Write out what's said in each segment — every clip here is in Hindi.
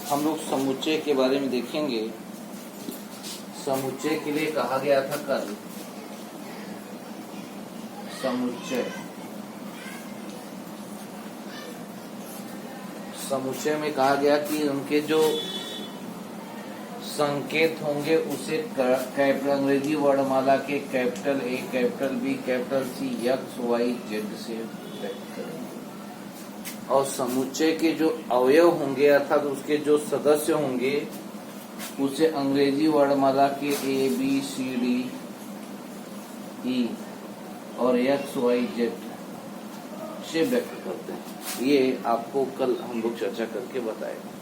हम लोग समुच्चय के बारे में देखेंगे। समुच्चय के लिए कहा गया था कल समुच्चय में कहा गया कि उनके जो संकेत होंगे उसे अंग्रेजी वर्णमाला के capital A, capital B, capital C, X, Y, Z से व्यक्त करेंगे। और समुच्चय के जो अवयव होंगे अर्थात उसके जो सदस्य होंगे उसे अंग्रेजी वर्णमाला के ए, बी, सी, डी, ई और एक्स, वाई, जेड से व्यक्त करते हैं। ये आपको कल हम लोग चर्चा करके बताएंगे।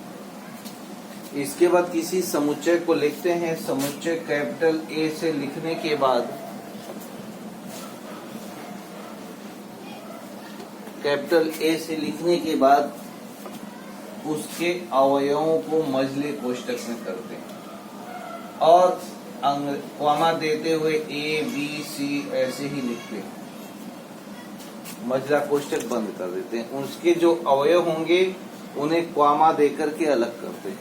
इसके बाद किसी समुच्चय को लिखते हैं। समुच्चय कैपिटल ए से लिखने के बाद उसके अवयवों को मझले कोष्ठक में करते हैं और कॉमा देते हुए ए, बी, सी ऐसे ही लिखते हैं। मझला कोष्ठक बंद कर देते हैं। उसके जो अवयव होंगे उन्हें कॉमा देकर के अलग करते हैं।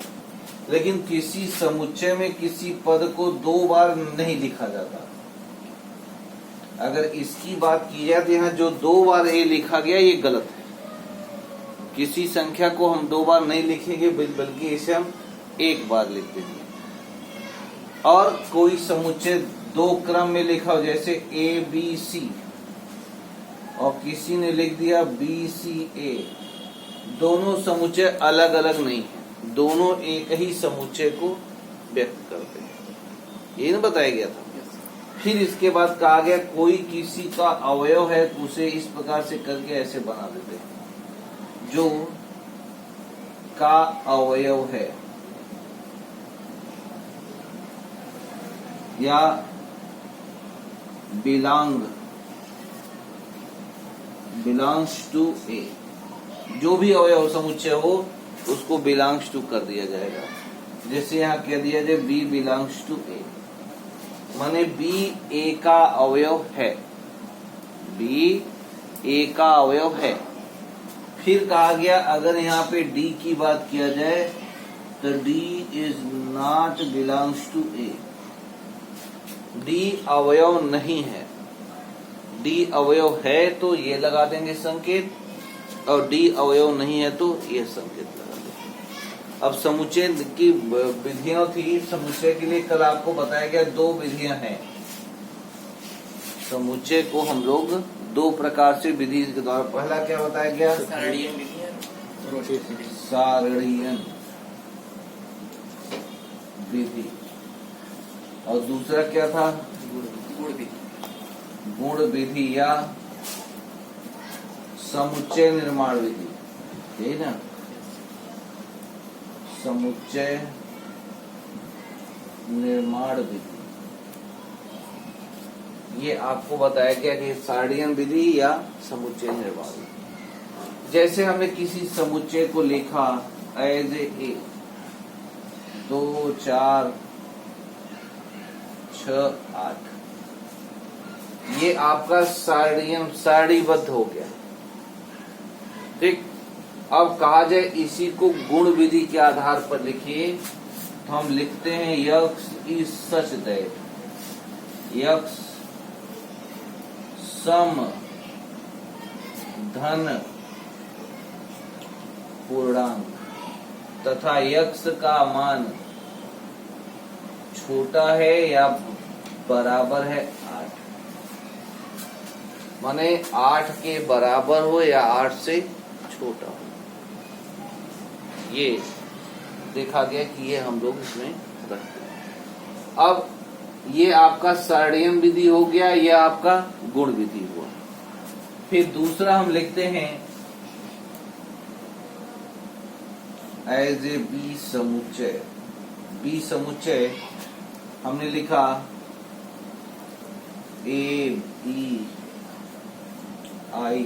लेकिन किसी समुच्चय में किसी पद को दो बार नहीं लिखा जाता। अगर इसकी बात की जाए तो यहाँ जो दो बार ए लिखा गया ये गलत है। किसी संख्या को हम दो बार नहीं लिखेंगे बल्कि इसे हम एक बार लिखते हैं। और कोई समुच्चय दो क्रम में लिखा हो जैसे ए, बी, सी और किसी ने लिख दिया बी, सी, ए, दोनों समुच्चय अलग अलग नहीं है, दोनों एक ही समुच्चय को व्यक्त करते हैं। ये ना बताया गया था। फिर इसके बाद कहा गया कोई किसी का अवयव है उसे इस प्रकार से करके ऐसे बना देते हैं। जो का अवयव है या बिलोंग्स टू ए, जो भी अवयव समुच्चय हो उसको बिलोंग्स टू कर दिया जाएगा। जैसे यहाँ कह दिया जाए बी बिलोंग्स टू ए, माने बी ए का अवयव है। बी ए का अवयव है। फिर कहा गया अगर यहाँ पे डी की बात किया जाए तो D is not belongs to A, D अवयव नहीं है। डी अवयव है तो ये लगा देंगे संकेत, और डी अवयव नहीं है तो ये संकेत लगा देंगे। अब समुच्चय की विधियां थी। समुच्चय के लिए कल आपको बताया गया दो विधियां हैं। समुच्चय को हम लोग दो प्रकार से विधि के द्वारा, पहला क्या बताया गया? सारणीयन विधि। और दूसरा क्या था? गुण विधि या समुच्चय निर्माण विधि, यही ना? समुच्चय निर्माण विधि, ये आपको बताया गया कि सारणीयन विधि या समुच्चय निर्माण विधि। जैसे हमने किसी समुच्चय को लिखा एज ए 2, 4, 6, 8, ये आपका सारणीबद्ध हो गया। ठीक। अब कहा जाए इसी को गुण विधि के आधार पर लिखिए तो हम लिखते हैं यक्स इज सच दैट, यक्स सम धन पूर्णांक तथा यक्स का मान छोटा है या बराबर है 8, माने 8 के बराबर हो या 8 से छोटा हो। ये देखा गया कि ये हम लोग इसमें रखते हैं। अब ये आपका सारणीयन विधि हो गया, यह आपका गुण विधि हुआ। फिर दूसरा हम लिखते हैं एज ए बी समुच्चय। बी समुच्चय हमने लिखा ए, B, I,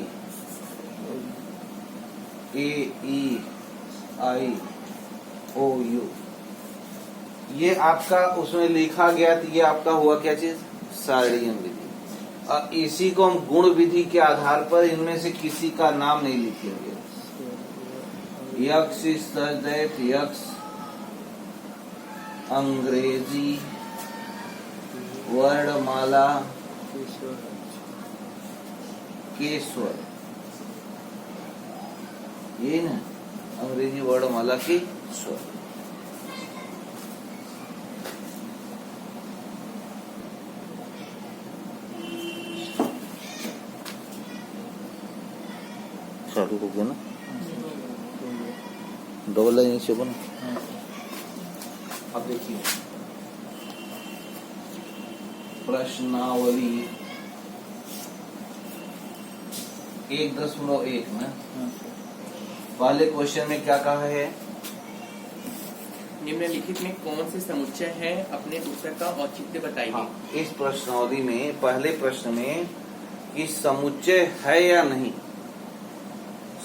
A, E, I, O, you, ये आपका उसमें लिखा गया। तो ये आपका हुआ क्या चीज? सारणीयन विधि। इसी को हम गुण विधि के आधार पर इनमें से किसी का नाम नहीं लिखेंगे। X is such that x अंग्रेजी वर्णमाला के स्वर, ये ना अंग्रेजी वर्णमाला के स्वर। चालू हो गया ना, डबल लाइन नीचे बना। अब देखिए प्रश्नावली 1.1 में पहले क्वेश्चन में क्या कहा है? निम्नलिखित में कौन से समुच्चय है, अपने उत्तर का औचित्य बताइए। हाँ, इस प्रश्नावली में पहले प्रश्न में कि समुच्चय है या नहीं,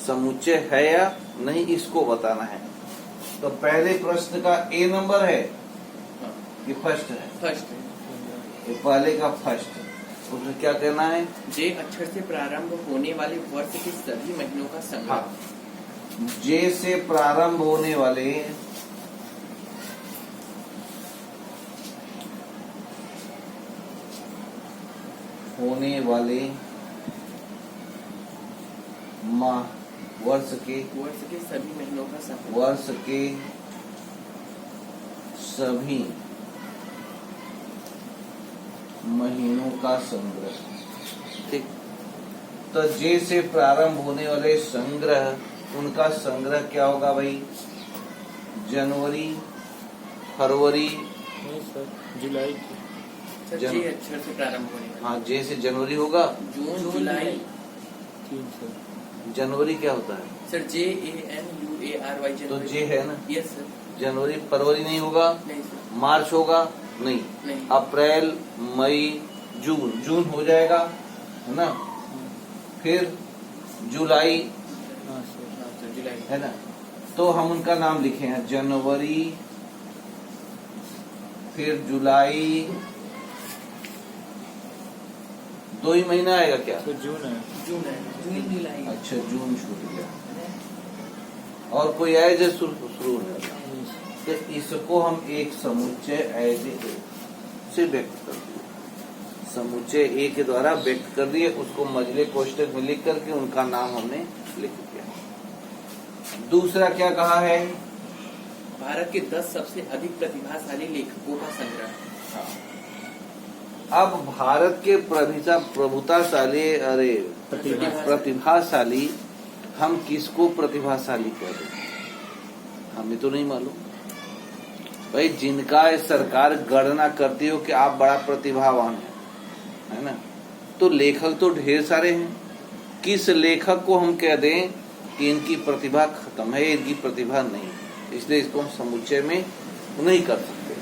समुच्चय है या नहीं इसको बताना है। तो पहले प्रश्न का ए नंबर है कि फर्स्ट है? फर्स्ट है। ये पहले का फर्स्ट, उसमें क्या कहना है? जे अक्षर से प्रारंभ होने वाले वर्ष के सभी महीनों का संग्रह। हाँ, जे से प्रारंभ होने वाले माह, वर्ष के सभी महीनों का संग्रह। वर्ष के सभी महीनों का संग्रह। ठीक, तो जे से प्रारंभ होने वाले संग्रह, उनका संग्रह क्या होगा भाई? जनवरी, फरवरी, जुलाई। सर जे अक्षर से प्रारंभ होने वाले। हाँ, जे से जनवरी होगा। जून, जुलाई। जनवरी क्या होता है? सर JANUARY तो जे है ना। Yes sir. जनवरी, फरवरी नहीं होगा। नहीं सर। मार्च होगा नहीं। अप्रैल, मई, जून, जून हो जाएगा है ना। फिर जुलाई जुलाई है ना। तो हम उनका नाम लिखे हैं, जनवरी, फिर जुलाई, 2 ही महीना आएगा क्या? तो जून है। जून है, जून जुलाई। अच्छा, जून छूट गया। और कोई आए जो शुरू हो जाता, तो इसको हम एक समुच्चय एज ए से व्यक्त कर दिए, समुच्चय ए के द्वारा व्यक्त कर दिए, उसको मजले कोष्टक में लिख करके उनका नाम हमने लिख दिया। दूसरा क्या कहा है? भारत के 10 सबसे अधिक प्रतिभाशाली लेखकों का संग्रह। अब भारत के प्रतिभाशाली हम किसको प्रतिभाशाली कह रहे हैं? हमें तो नहीं मालूम भाई। जिनका सरकार गणना करती हो कि आप बड़ा प्रतिभावान है ना, तो लेखक तो ढेर सारे हैं। किस लेखक को हम कह दें कि इनकी प्रतिभा खत्म है, इनकी प्रतिभा नहीं, इसलिए इसको हम समुच्चय में नहीं कर सकते।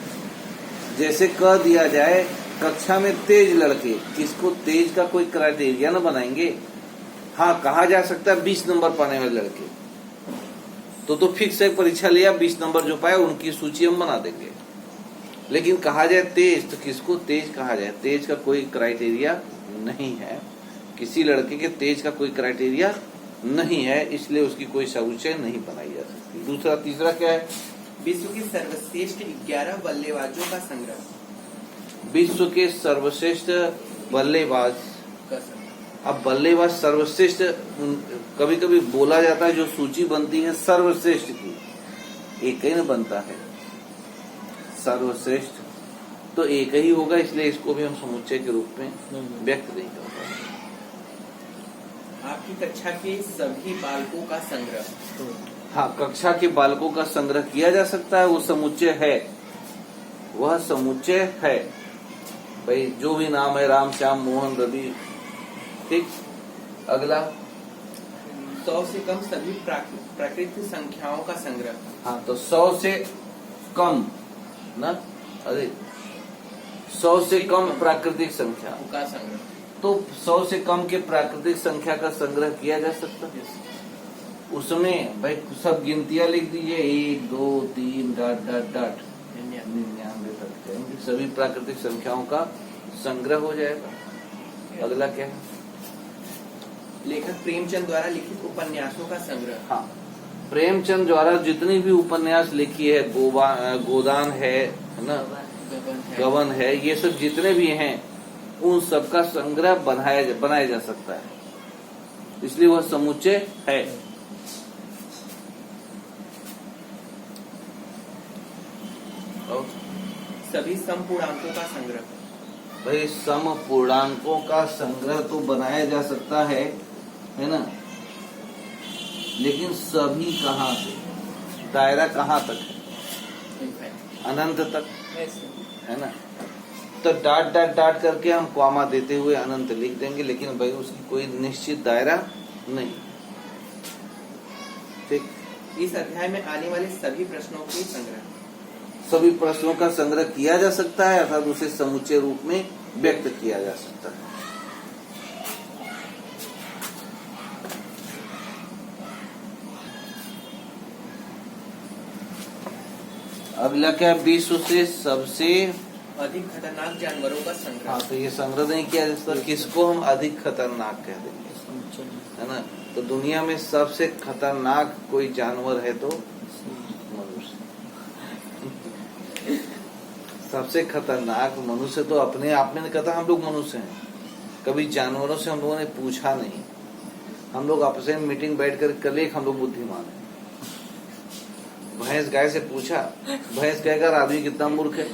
जैसे कह दिया जाए कक्षा में तेज लड़के, किसको तेज का कोई क्राइटेरिया न बनाएंगे। हाँ, कहा जा सकता है 20 नंबर पाने वाले लड़के, तो फिक्स है, परीक्षा लिया 20 नंबर जो पाए उनकी सूची हम बना देंगे। लेकिन कहा जाए तेज, तो किसको तेज कहा जाए? तेज का कोई क्राइटेरिया नहीं है, किसी लड़के के तेज का कोई क्राइटेरिया नहीं है, इसलिए उसकी कोई समुच्चय नहीं बनाई जा सकती। दूसरा, तीसरा क्या है? विश्व के सर्वश्रेष्ठ 11 बल्लेबाजों का संग्रह। विश्व के सर्वश्रेष्ठ बल्लेबाज। का संग्रह। अब बल्लेबाज सर्वश्रेष्ठ कभी कभी बोला जाता है, जो सूची बनती है सर्वश्रेष्ठ की, एक ही न बनता है सर्वश्रेष्ठ, तो एक ही होगा, इसलिए इसको भी हम समुच्चय के रूप में व्यक्त नहीं कर पाएंगे। आपकी कक्षा के सभी बालकों का संग्रह। हाँ, कक्षा के बालकों का संग्रह किया जा सकता है, वो समुच्चय है, वह समुच्चय है भाई। जो भी नाम है, राम, श्याम, मोहन, रवि। ठीक, अगला 100 से कम सभी प्राकृतिक संख्याओं का संग्रह। हाँ, तो 100 से कम ना, अरे 100 से कम प्राकृतिक संख्या का संग्रह, तो 100 से कम के प्राकृतिक संख्या का संग्रह किया जा सकता है। उसमें भाई सब गिनतियां लिख दीजिए, 1 2 3 डॉट डॉट डॉट 99 तक सभी प्राकृतिक संख्याओं का संग्रह हो जाएगा। अगला क्या है? लेखक प्रेमचंद द्वारा लिखित उपन्यासों का संग्रह। हाँ, प्रेमचंद द्वारा जितनी भी उपन्यास लिखी है, गोदान है ना, गबन है, ये सब जितने भी हैं उन सबका संग्रह बनाया जा सकता है, इसलिए वह समुच्चय है। और सभी समपूर्णांकों का संग्रह। भाई सम पूर्णांकों का संग्रह तो बनाया जा सकता है ना, लेकिन सभी कहाँ से, दायरा कहाँ तक है, अनंत तक है ना। तो डाट डाट डाट करके हम कॉमा देते हुए अनंत लिख देंगे, लेकिन भाई उसकी कोई निश्चित दायरा नहीं। ठीक, इस अध्याय में आने वाले सभी प्रश्नों की संग्रह। सभी प्रश्नों का संग्रह किया जा सकता है, अर्थात उसे समुच्चय रूप में व्यक्त किया जा सकता है। अगला क्या, विश्व से सबसे अधिक खतरनाक जानवरों का संग्रह। हाँ, तो ये संग्रह नहीं किया जा सकता, किसको हम अधिक खतरनाक कह देंगे, है ना। तो दुनिया में सबसे खतरनाक कोई जानवर है तो मनुष्य। सबसे खतरनाक मनुष्य तो अपने आप में नहीं कहता, हम लोग मनुष्य हैं। कभी जानवरों से हम लोगों ने पूछा नहीं, हम लोग आपस में मीटिंग बैठ कर कल एक हम लोग बुद्धिमान है। भैंस गाय से पूछा, भैंस कहेगा आदमी कितना मूर्ख है,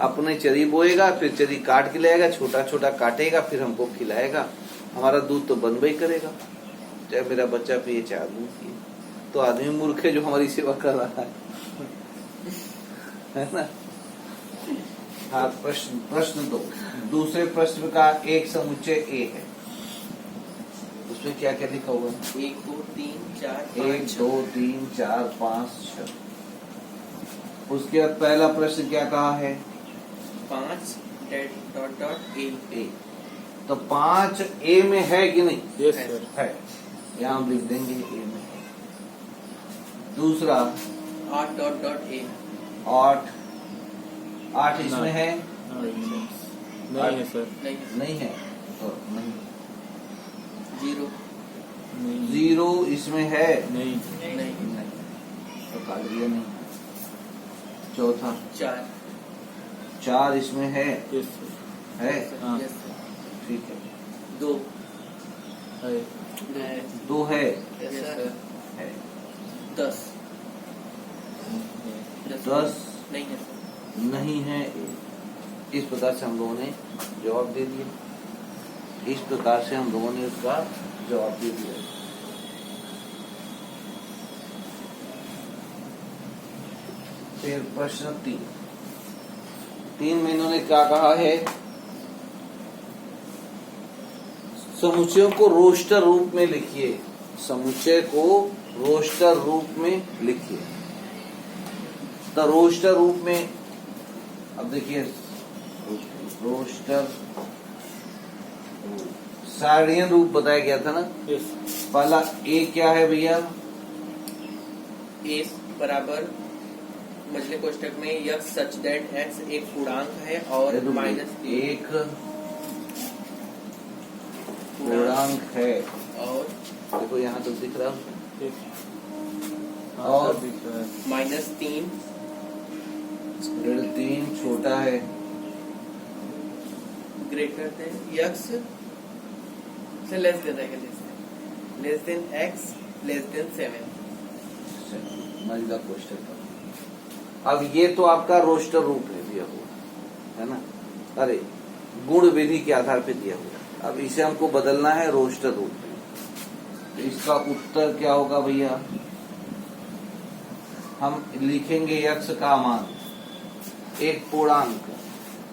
अपने चरी बोएगा, फिर चरी काट के लाएगा, छोटा छोटा काटेगा, फिर हमको खिलाएगा, हमारा दूध तो बनबे ही करेगा, चाहे मेरा बच्चा पिए चाहे आदमी पिए। तो आदमी मूर्ख है जो हमारी सेवा कर रहा है ना। हाँ, प्रश्न दो, दूसरे प्रश्न का एक समुच्चय ए है, उसमें क्या क्या लिखा हुआ है, 1 2 3 4 1 2 3 4 5 6। उसके बाद पहला प्रश्न क्या कहा है, 5 डॉट डॉट ए। तो 5 ए में है कि नहीं, यस सर, है, यहाँ हम लिख देंगे ए में है। दूसरा 8 डॉट डॉट ए। 8 इसमें है, नहीं है सर, नहीं है, तो नहीं। 0 0 इसमें है, नहीं, नहीं, तो काट दिया नहीं। चौथा 4 इसमें है, यस सर, है, हाँ। यस ठीक है। 2 है, 2 है, यस सर। है। 10 नहीं है सर। नहीं है। इस प्रकार से हम लोगों ने जवाब दे दिया, इस प्रकार से हम लोगों ने उसका जवाब दे दिया। फिर प्रश्न 3 में इन्होंने क्या कहा है, समुच्चयों को रोस्टर रूप में लिखिए, समुच्चय को रोस्टर रूप में लिखिए। तो रोस्टर रूप में, अब देखिए रोस्टर सारणियन रूप बताया गया था ना। यस, पहला ए क्या है भैया, ए बराबर मछली कोष्टक में यक्स सच दैट एक्स एक पूर्णांक है और माइनस एक पूर्णांक है, और देखो यहाँ तो दिख रहा है, यस, और दिख रहा है, -3 3 छोटा है, ग्रेटर देन यक्स से less than less than x less than 7। मजेदार क्वेश्चन था। अब ये तो आपका रोस्टर रूप है दिया हुआ, है ना, अरे गुण विधि के आधार पे दिया हुआ। अब इसे हमको बदलना है रोस्टर रूप में, तो इसका उत्तर क्या होगा भैया, हम लिखेंगे यक्स का मान एक पूर्णांक,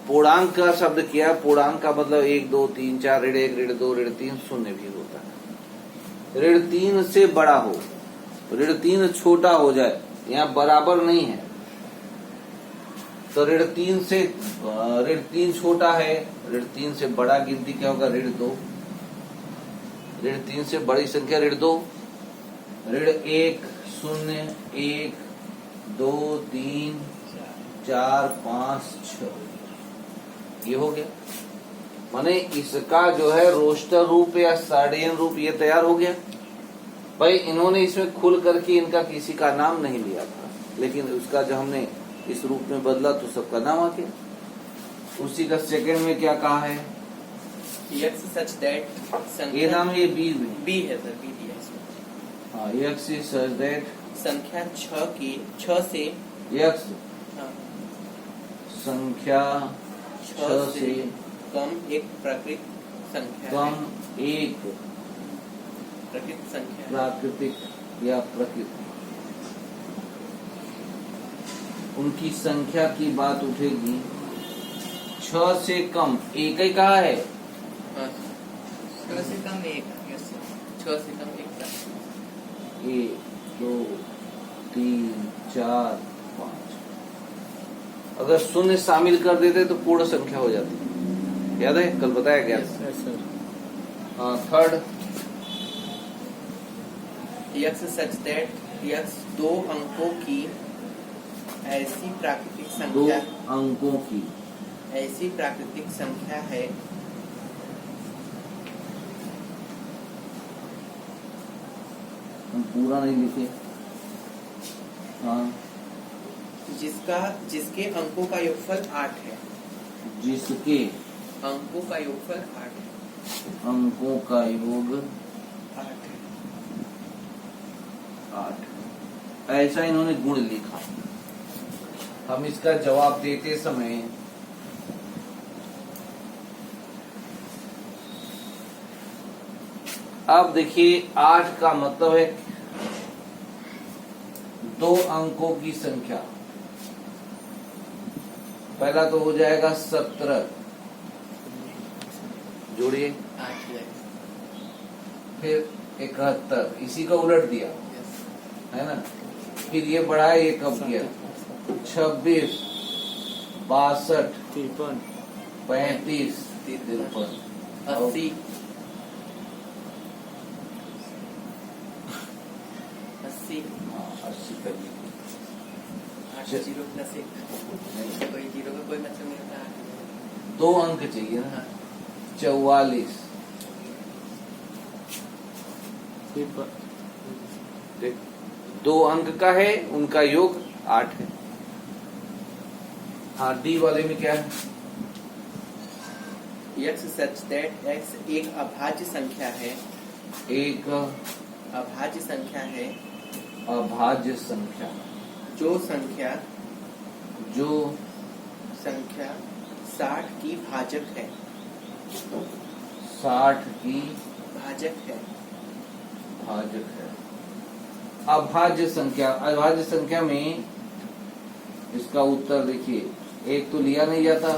पूर्णांक का शब्द किया, पूर्णांक का मतलब 1 2 3 4 ऋण 1 ऋण 2 ऋण 3 शून्य भी होता है। ऋण 3 से बड़ा हो, ऋण 3 छोटा हो जाए, यहाँ बराबर नहीं है, तो ऋण 3 छोटा है, ऋण 3 से बड़ा गिनती क्या होगा, ऋण 2, ऋण 3 से बड़ी संख्या ऋण 2, ऋण 1 0 1 2 3 4 5 6, ये हो गया। माने इसका जो है रोस्टर रूप या सार्डियन रूप ये तैयार हो गया। भाई इन्होंने इसमें खुल करके इनका किसी का नाम नहीं लिया था, लेकिन उसका जो हमने इस रूप में बदला तो सबका नाम आ गया। उसी का सेकंड में क्या कहा है, x such that ये नाम ये बी बी है सर, बी दिया इसमें। हाँ, यक्स इज सच दैट संख्या 6 से यक्स हाँ, संख्या 6 से कम एक प्रकृत संख्या है। कम एक प्रकृत संख्या है। प्राकृतिक या प्रकृति, उनकी संख्या की बात उठेगी। 6 से कम एक ही कहा है, हाँ, 6 से कम एक, yes, sir। 6 से कम एक का। 1 2 3 4 5। अगर शून्य शामिल कर देते तो पूर्ण संख्या हो जाती। याद है कल बताया गया था। Yes sir. हाँ, third x such that x 2 अंकों की ऐसी प्राकृतिक 2 संख्या, अंकों की ऐसी प्राकृतिक संख्या है हम पूरा नहीं लिखे। हाँ, जिसके अंकों का योगफल 8 है। जिसके अंकों का योगफल 8 है। अंकों का योग 8 है। 8। ऐसा इन्होंने गुण लिखा। हम इसका जवाब देते समय अब देखिए 8 का मतलब है 2 अंकों की संख्या। पहला तो हो जाएगा 17, जोड़िए, 8 है। फिर 71, इसी का उलट दिया Yes। है ना। फिर ये बढ़ाया, ये कब किया, 26, 62, 53, 35, 53, 80, 80, हाँ, 80 कर लीजिए। 8 जीरो प्लस 1, कोई जीरो का कोई मतलब नहीं होता। 2 अंक चाहिए ना। हाँ, 44, देख 2 अंक का है, उनका योग 8 है। हाँ, डी वाले में क्या है, x such that x एक अभाज्य संख्या है। एक अभाज्य संख्या है अभाज्य संख्या, जो संख्या 60 की भाजक है। 60 की भाजक है। भाजक है। अभाज्य संख्या में इसका उत्तर देखिए, एक तो लिया नहीं जाता,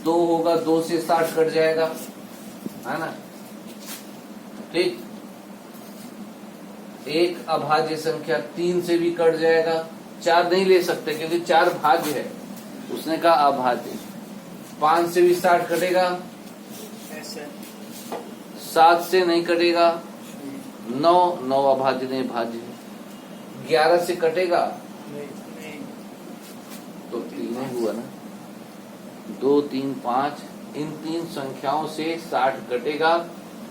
2 होगा, 2 से 60 कट जाएगा, है ना। ठीक, एक अभाज्य संख्या 3 से भी कट जाएगा। 4 नहीं ले सकते क्योंकि 4 भाज्य है, उसने कहा अभाज्य। 5 से भी 60 कटेगा, ऐसा 7 से नहीं कटेगा, 9 अभाज्य नहीं भाज्य है। 11 से कटेगा नहीं। तो 3 ही हुआ ना। 2 3 5, इन 3 संख्याओं से 60 कटेगा।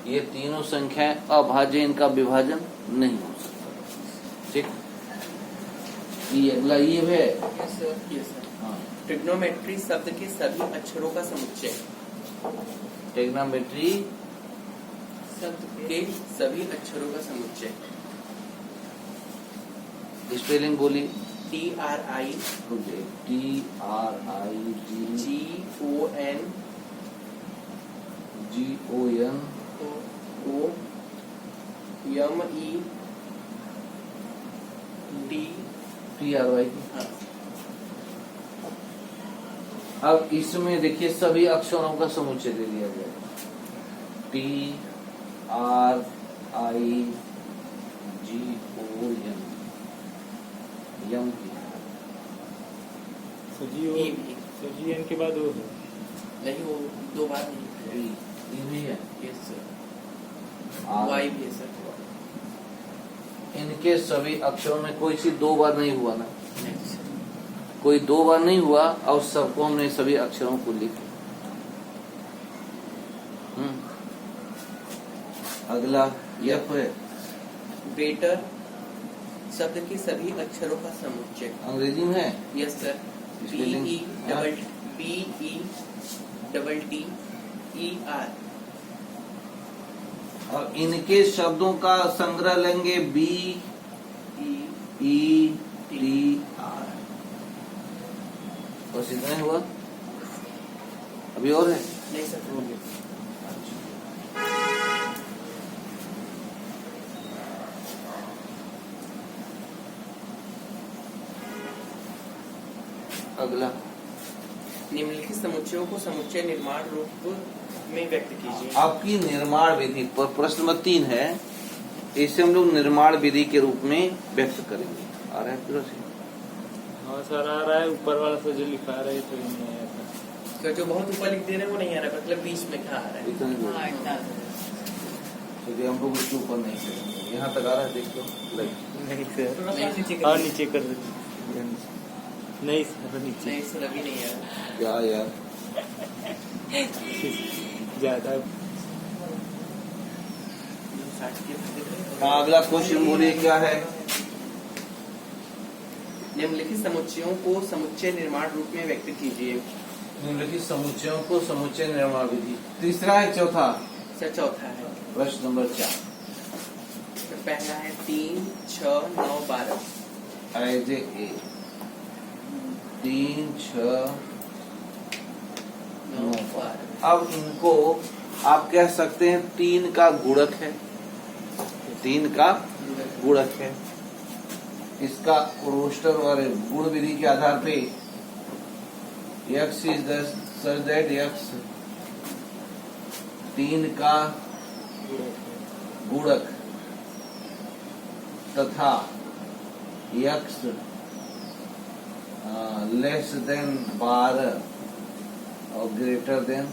ये तीनों संख्याएं अभाज्य, इनका विभाजन नहीं हो सकता। ठीक, ये अगला ये है। Yes, sir। हाँ, ट्रिग्नोमेट्री शब्द के सभी अक्षरों का समुच्चय। ट्रिग्नोमेट्री शब्द के सभी अक्षरों का समुच्चय। स्पेलिंग बोली, TRI TRIGON TRY। हाँ। अब इसमें देखिए सभी अक्षरों का समुच्चय ले लिया गया। TRIGON, यम की सजी एन के बाद वो है। नहीं, वो 2 बार नहीं। ये भी है। Yes sir. आर। वाई भी है सर। इनके सभी अक्षरों में कोई सी 2 बार नहीं हुआ ना, नहीं सर। कोई 2 बार नहीं हुआ, और सबको हमने सभी अक्षरों को लिखा। अगला यफ है, वेटर शब्द के सभी अक्षरों का समुच्चय। अंग्रेजी में है। Yes sir. Spelling? BETTER। और इनके शब्दों का संग्रह लेंगे BETR। बस इतना ही हुआ, अभी और है। नहीं सर, हो गया। अगला, निम्नलिखित समुच्चयों को समुच्चय निर्माण रूप में व्यक्त कीजिए। आपकी निर्माण विधि पर प्रश्न नंबर 3 है, इसे हम लोग निर्माण विधि के रूप में व्यक्त करेंगे। आ रहा है पूरा से? हाँ सर आ रहा है, ऊपर वाला से जो लिखा रहा है तो नहीं आया था। तो जो बहुत ऊपर लिख दे रहे हैं वो नहीं आ रहा, मतलब बीच में क्या आ रहा है। इतना ही बोलो। हाँ, इतना। क्योंकि हम लोग उसके ऊपर नहीं करेंगे, यहाँ तक आ रहा है, देख लो। नहीं सर, थोड़ा सा नीचे कर हाँ दीजिए। नीचे कर दीजिए। नहीं सर नीचे नहीं सर, अभी नहीं आ रहा। क्या यार, ज्यादा। हाँ अगला क्वेश्चन बोलिए क्या है। निम्नलिखित समुच्चयों को समुच्चय निर्माण रूप में व्यक्त कीजिए। निम्नलिखित समुच्चयों को समुच्चय निर्माण विधि। तीसरा है, चौथा? सर चौथा है। प्रश्न नंबर 4। तो पहला है 3, 6, 9, 12। As a 3, 6, 9, 12। अब इनको आप कह सकते हैं 3 का गुणक है, 3 का गुणक है। इसका रोस्टर और गुण विधि के आधार पे x is such that x 3 का गुणक तथा x लेस देन 12 और ग्रेटर देन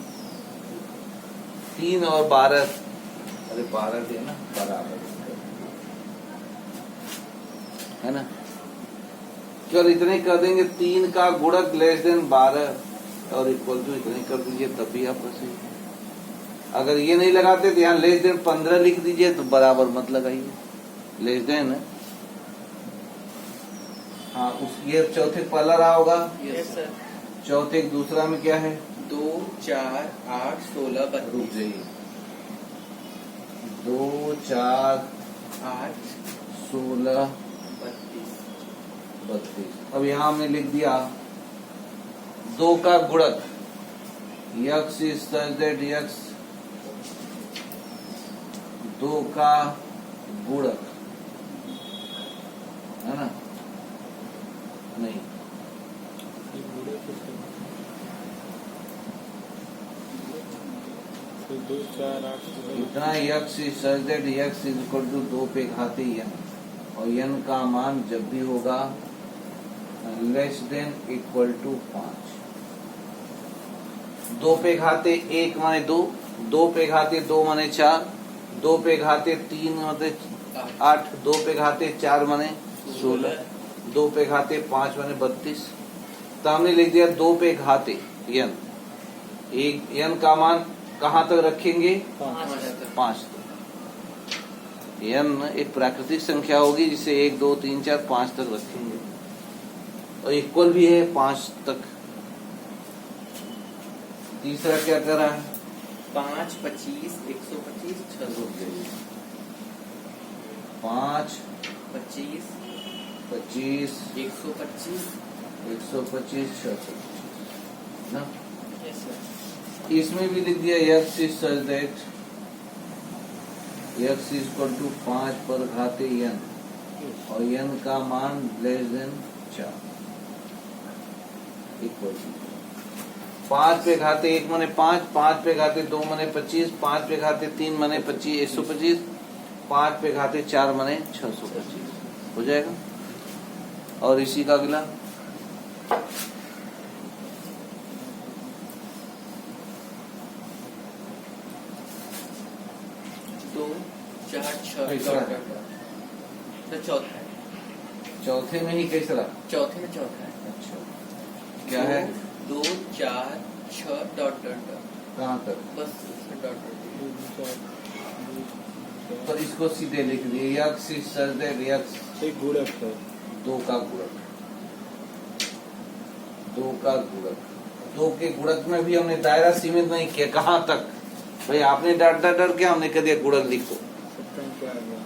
3 और 12, अरे 12 देना बराबर है ना। चल इतने कर देंगे, 3 का गुणक लेस देन 12 और इक्वल टू इतने कर दीजिए, तब भी आप सही। अगर ये नहीं लगाते तो यहाँ लेस देन 15 लिख दीजिए, तो बराबर मत लगाइए, लेस देन। हाँ उस ये चौथे पहला रहा होगा। Yes sir. चौथे दूसरा में क्या है? 2, 4, 8, 16, रुक 32। जाइए, 2, 4, 8, 16, 32। 32। अब यहाँ हमने लिख दिया 2 का गुणक, x is such that x 2 का गुणक है ना, नहीं तो 2, 4, 8 इतना x is such that x is equal to 2 पे घाते n, और n का मान जब भी होगा लेस देन इक्वल टू 5। 2 पे घाते 1 माने 2, 2 पे घाते 2 माने 4, 2 पे घाते 3 माने 8, 2 पे घाते 4 माने 16, 2 पे घाते 5 माने 32। तो हमने लिख दिया 2 पे घाते n, एक n का मान कहाँ तक रखेंगे? 5 तक। n एक प्राकृतिक संख्या होगी जिसे 1, 2, 3, 4, 5 तक रखेंगे, और इक्वल भी है 5 तक। तीसरा क्या कर रहा है? 5, 25, 125, 600। 5, 25, 25, 125। 125, 625 ना। Yes sir. इसमें भी लिख दिया x is such that x is equal to 5 पर घाते n, और n का मान लेस देन 4 इक्वल टू 5 पे घाते 1 माने 5, 5 पे घाते 2 माने 25, 5 पे घाते 3 माने 25, 125, 5 पे घाते 4 माने 625 हो जाएगा। और इसी का अगला 2, 4, 6। कैसा? तो चौथा है। चौथे में ही कैसा रहा? चौथे में चौथा है। अच्छा क्या है? 2, 4, 6 डॉट डॉट डॉट। कहाँ तक? बस इसमें डॉट डॉट। 2, 4, है। तो इसको सीधे लिख दिए x is such that x एक गुणक है। 2 का गुणक, 2 का गुणक, 2 के गुणक में भी हमने दायरा सीमित नहीं किया, कहाँ तक भाई आपने डर के हमने कह दिया गुणक लिखो। सत्ताईस पे आ गया।